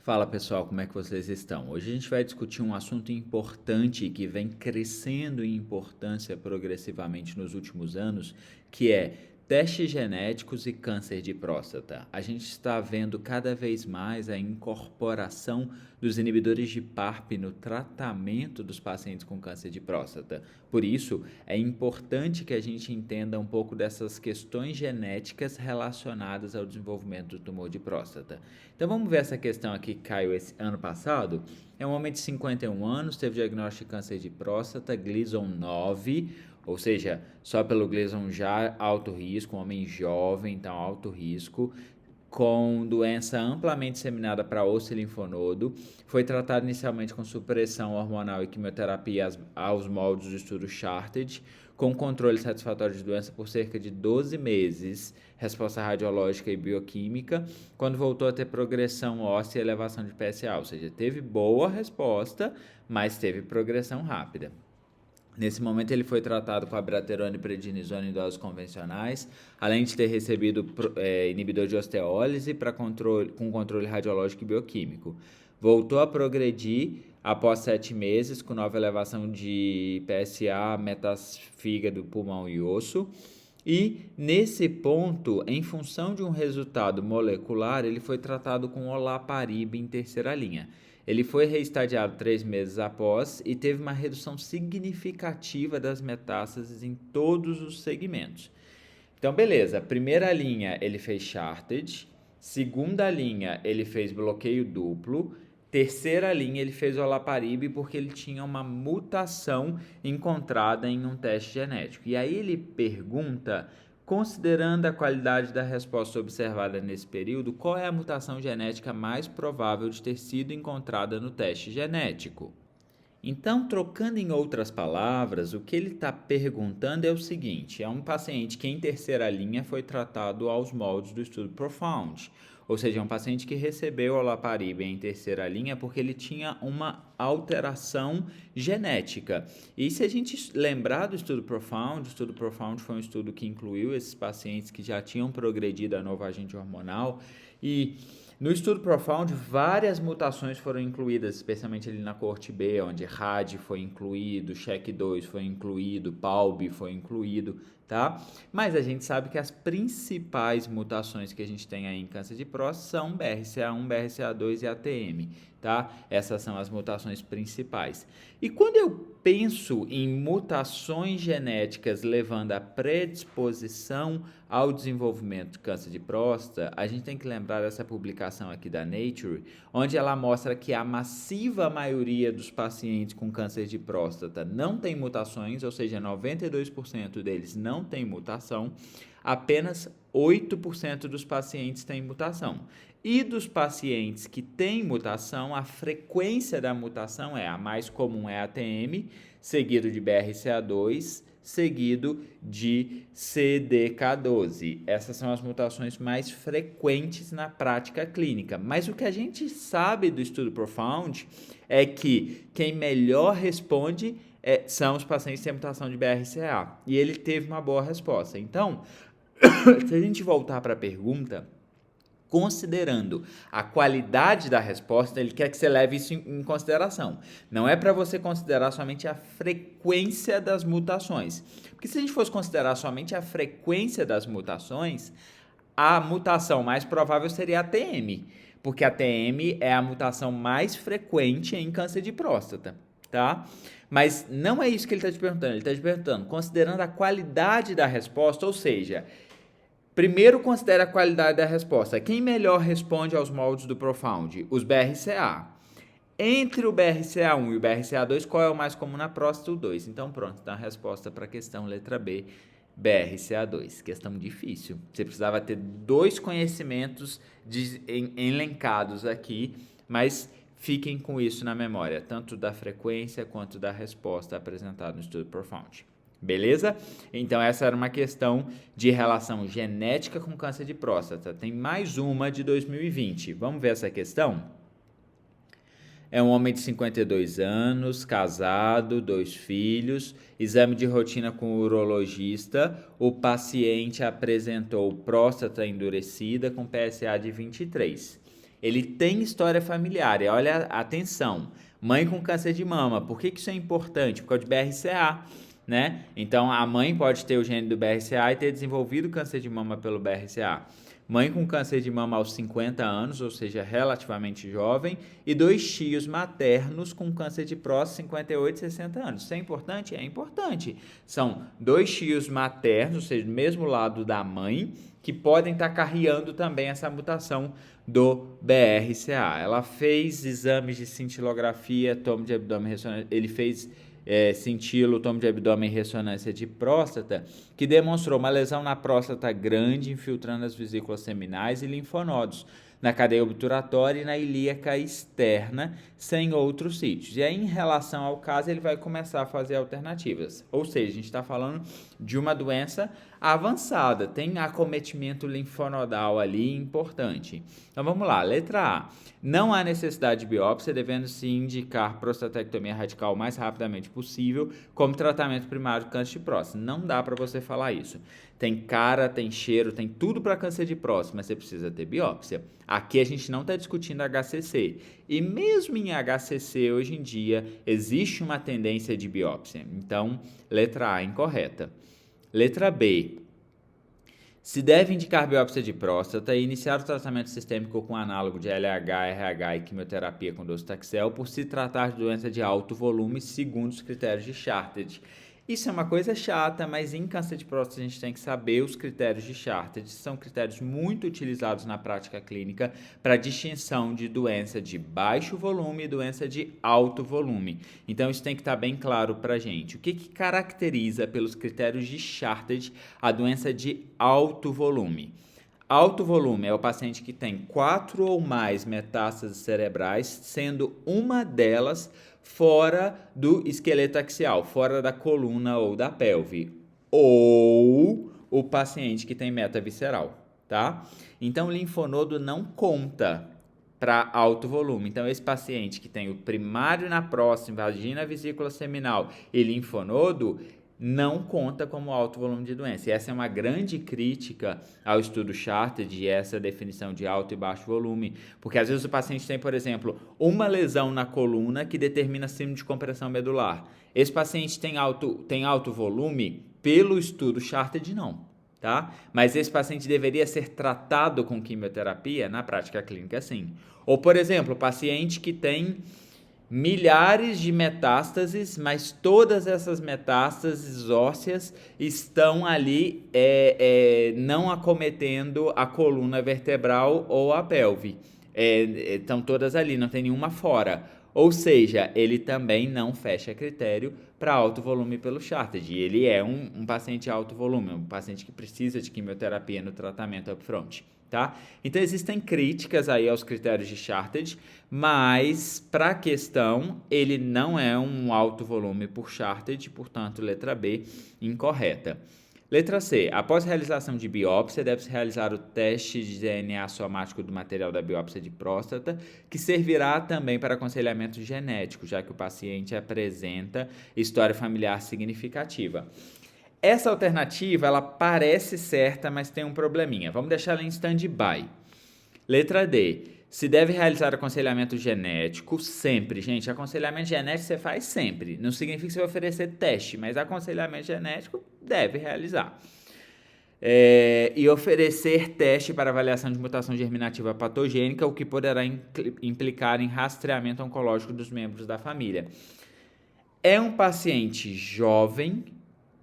Fala pessoal, como é que vocês estão? Hoje a gente vai discutir um assunto importante que vem crescendo em importância progressivamente nos últimos anos, que é testes genéticos e câncer de próstata. A gente está vendo cada vez mais a incorporação dos inibidores de PARP no tratamento dos pacientes com câncer de próstata. Por isso, é importante que a gente entenda um pouco dessas questões genéticas relacionadas ao desenvolvimento do tumor de próstata. Então vamos ver essa questão aqui que caiu esse ano passado. É um homem de 51 anos, teve diagnóstico de câncer de próstata, Gleason 9, ou seja, só pelo Gleason já alto risco, um homem jovem, então alto risco, com doença amplamente disseminada para osso e linfonodo, foi tratado inicialmente com supressão hormonal e quimioterapia aos moldes do estudo Charted, com controle satisfatório de doença por cerca de 12 meses, resposta radiológica e bioquímica, quando voltou a ter progressão óssea e elevação de PSA, ou seja, teve boa resposta, mas teve progressão rápida. Nesse momento ele foi tratado com abiraterone e prednisona em doses convencionais, além de ter recebido inibidor de osteólise com controle radiológico e bioquímico. Voltou a progredir após 7 meses, com nova elevação de PSA, metasfígado, pulmão e osso. E nesse ponto, em função de um resultado molecular, ele foi tratado com olaparib em terceira linha. Ele foi reestadiado 3 meses após e teve uma redução significativa das metástases em todos os segmentos. Então, beleza. Primeira linha, ele fez Charted. Segunda linha, ele fez bloqueio duplo. Terceira linha, ele fez olaparib porque ele tinha uma mutação encontrada em um teste genético. E aí ele pergunta, considerando a qualidade da resposta observada nesse período, qual é a mutação genética mais provável de ter sido encontrada no teste genético? Então, trocando em outras palavras, o que ele está perguntando é o seguinte: é um paciente que em terceira linha foi tratado aos moldes do estudo Profound, ou seja, é um paciente que recebeu olaparib em terceira linha porque ele tinha uma alteração genética. E se a gente lembrar do estudo Profound, o estudo Profound foi um estudo que incluiu esses pacientes que já tinham progredido a novo agente hormonal e no estudo Profound, várias mutações foram incluídas, especialmente ali na coorte B, onde RAD foi incluído, CHEK2 foi incluído, PALB foi incluído, tá? Mas a gente sabe que as principais mutações que a gente tem aí em câncer de próstata são BRCA1, BRCA2 e ATM, tá? Essas são as mutações principais. E quando eu penso em mutações genéticas levando à predisposição ao desenvolvimento de câncer de próstata, a gente tem que lembrar dessa publicação aqui da Nature, onde ela mostra que a massiva maioria dos pacientes com câncer de próstata não tem mutações, ou seja, 92% deles não tem mutação, apenas 8% dos pacientes têm mutação. E dos pacientes que têm mutação, a frequência da mutação a mais comum é ATM, seguido de BRCA2, seguido de CDK12. Essas são as mutações mais frequentes na prática clínica. Mas o que a gente sabe do estudo Profound é que quem melhor responde são os pacientes que têm mutação de BRCA. E ele teve uma boa resposta. Então, se a gente voltar para a pergunta, considerando a qualidade da resposta, ele quer que você leve isso em consideração. Não é para você considerar somente a frequência das mutações. Porque se a gente fosse considerar somente a frequência das mutações, a mutação mais provável seria a TM, porque a TM é a mutação mais frequente em câncer de próstata, tá? Mas não é isso que ele está te perguntando. Ele está te perguntando, considerando a qualidade da resposta, ou seja, primeiro, considere a qualidade da resposta. Quem melhor responde aos moldes do Profound? Os BRCA. Entre o BRCA1 e o BRCA2, qual é o mais comum na próstata? O 2. Então, pronto, dá a resposta para a questão letra B, BRCA2. Questão difícil. Você precisava ter 2 conhecimentos elencados aqui, mas fiquem com isso na memória, tanto da frequência quanto da resposta apresentada no estudo Profound. Beleza? Então, essa era uma questão de relação genética com câncer de próstata. Tem mais uma de 2020. Vamos ver essa questão? É um homem de 52 anos, casado, 2 filhos, exame de rotina com o urologista. O paciente apresentou próstata endurecida com PSA de 23. ele tem história familiar. E olha, atenção, mãe com câncer de mama, por que isso é importante? Por causa de BRCA, né? Então, a mãe pode ter o gene do BRCA e ter desenvolvido câncer de mama pelo BRCA. Mãe com câncer de mama aos 50 anos, ou seja, relativamente jovem, e 2 tios maternos com câncer de próstata 58 e 60 anos. Isso é importante? É importante. São 2 tios maternos, ou seja, do mesmo lado da mãe, que podem estar carreando também essa mutação do BRCA. Ela fez exames de cintilografia, tomo de abdômen ressonância, ele fez cintilo, tomo de abdômen e ressonância de próstata, que demonstrou uma lesão na próstata grande, infiltrando as vesículas seminais e linfonodos, na cadeia obturatória e na ilíaca externa, sem outros sítios. E aí, em relação ao caso, ele vai começar a fazer alternativas. Ou seja, a gente está falando de uma doença avançada, tem acometimento linfonodal ali importante. Então, vamos lá. Letra A. Não há necessidade de biópsia, devendo se indicar prostatectomia radical o mais rapidamente possível como tratamento primário do câncer de próstata. Não dá para você falar isso. Tem cara, tem cheiro, tem tudo para câncer de próstata, mas você precisa ter biópsia. Aqui a gente não está discutindo HCC. E mesmo em HCC, hoje em dia, existe uma tendência de biópsia. Então, letra A incorreta. Letra B. Se deve indicar biópsia de próstata e iniciar o tratamento sistêmico com análogo de LH, RH e quimioterapia com docetaxel por se tratar de doença de alto volume, segundo os critérios de Charted. Isso é uma coisa chata, mas em câncer de próstata a gente tem que saber os critérios de Charted. São critérios muito utilizados na prática clínica para distinção de doença de baixo volume e doença de alto volume. Então isso tem que estar bem claro para a gente. O que caracteriza pelos critérios de Charted a doença de alto volume? Alto volume é o paciente que tem 4 ou mais metástases cerebrais, sendo uma delas fora do esqueleto axial, fora da coluna ou da pelve, ou o paciente que tem metavisceral, tá? Então, o linfonodo não conta para alto volume. Então, esse paciente que tem o primário na próstata, vagina, vesícula seminal e linfonodo, não conta como alto volume de doença. E essa é uma grande crítica ao estudo Charted e essa definição de alto e baixo volume, porque às vezes o paciente tem, por exemplo, uma lesão na coluna que determina síndrome de compressão medular. Esse paciente tem alto volume? Pelo estudo Charted, não, tá? Mas esse paciente deveria ser tratado com quimioterapia? Na prática clínica, sim. Ou, por exemplo, o paciente que tem milhares de metástases, mas todas essas metástases ósseas estão ali não acometendo a coluna vertebral ou a pelve. Estão todas ali, não tem nenhuma fora. Ou seja, ele também não fecha critério para alto volume pelo Charted. E ele é um paciente alto volume, um paciente que precisa de quimioterapia no tratamento upfront. Tá? Então, existem críticas aí aos critérios de Charted, mas para a questão, ele não é um alto volume por Charted, portanto, letra B, incorreta. Letra C. Após realização de biópsia, deve-se realizar o teste de DNA somático do material da biópsia de próstata, que servirá também para aconselhamento genético, já que o paciente apresenta história familiar significativa. Essa alternativa, ela parece certa, mas tem um probleminha. Vamos deixar ela em stand-by. Letra D. Se deve realizar aconselhamento genético sempre. Gente, aconselhamento genético você faz sempre. Não significa que você vai oferecer teste, mas aconselhamento genético deve realizar. E oferecer teste para avaliação de mutação germinativa patogênica, o que poderá implicar em rastreamento oncológico dos membros da família. É um paciente jovem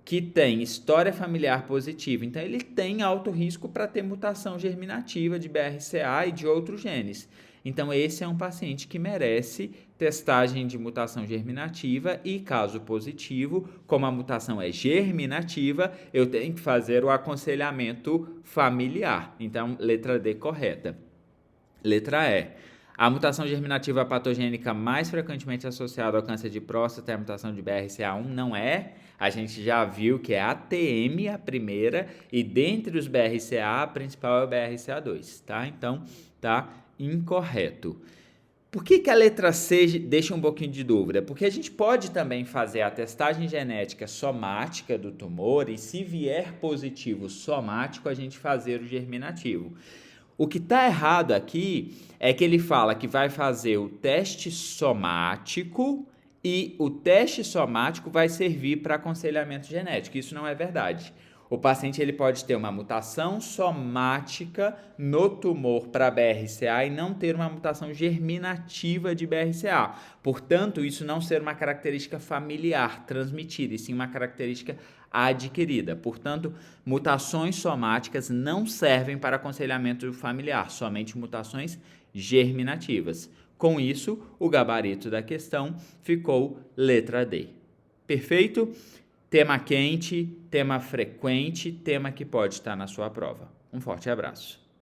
que tem história familiar positiva, então ele tem alto risco para ter mutação germinativa de BRCA e de outros genes. Então esse é um paciente que merece testagem de mutação germinativa e, caso positivo, como a mutação é germinativa, eu tenho que fazer o aconselhamento familiar. Então, letra D correta. Letra E. A mutação germinativa patogênica mais frequentemente associada ao câncer de próstata é a mutação de BRCA1, não é? A gente já viu que é a ATM a primeira e dentre os BRCA, a principal é o BRCA2, tá? Então, tá incorreto. Por que a letra C deixa um pouquinho de dúvida? Porque a gente pode também fazer a testagem genética somática do tumor e se vier positivo somático, a gente fazer o germinativo. O que está errado aqui é que ele fala que vai fazer o teste somático e o teste somático vai servir para aconselhamento genético. Isso não é verdade. O paciente ele pode ter uma mutação somática no tumor para BRCA e não ter uma mutação germinativa de BRCA. Portanto, isso não ser uma característica familiar transmitida, e sim uma característica adquirida. Portanto, mutações somáticas não servem para aconselhamento familiar, somente mutações germinativas. Com isso, o gabarito da questão ficou letra D. Perfeito? Tema quente, tema frequente, tema que pode estar na sua prova. Um forte abraço.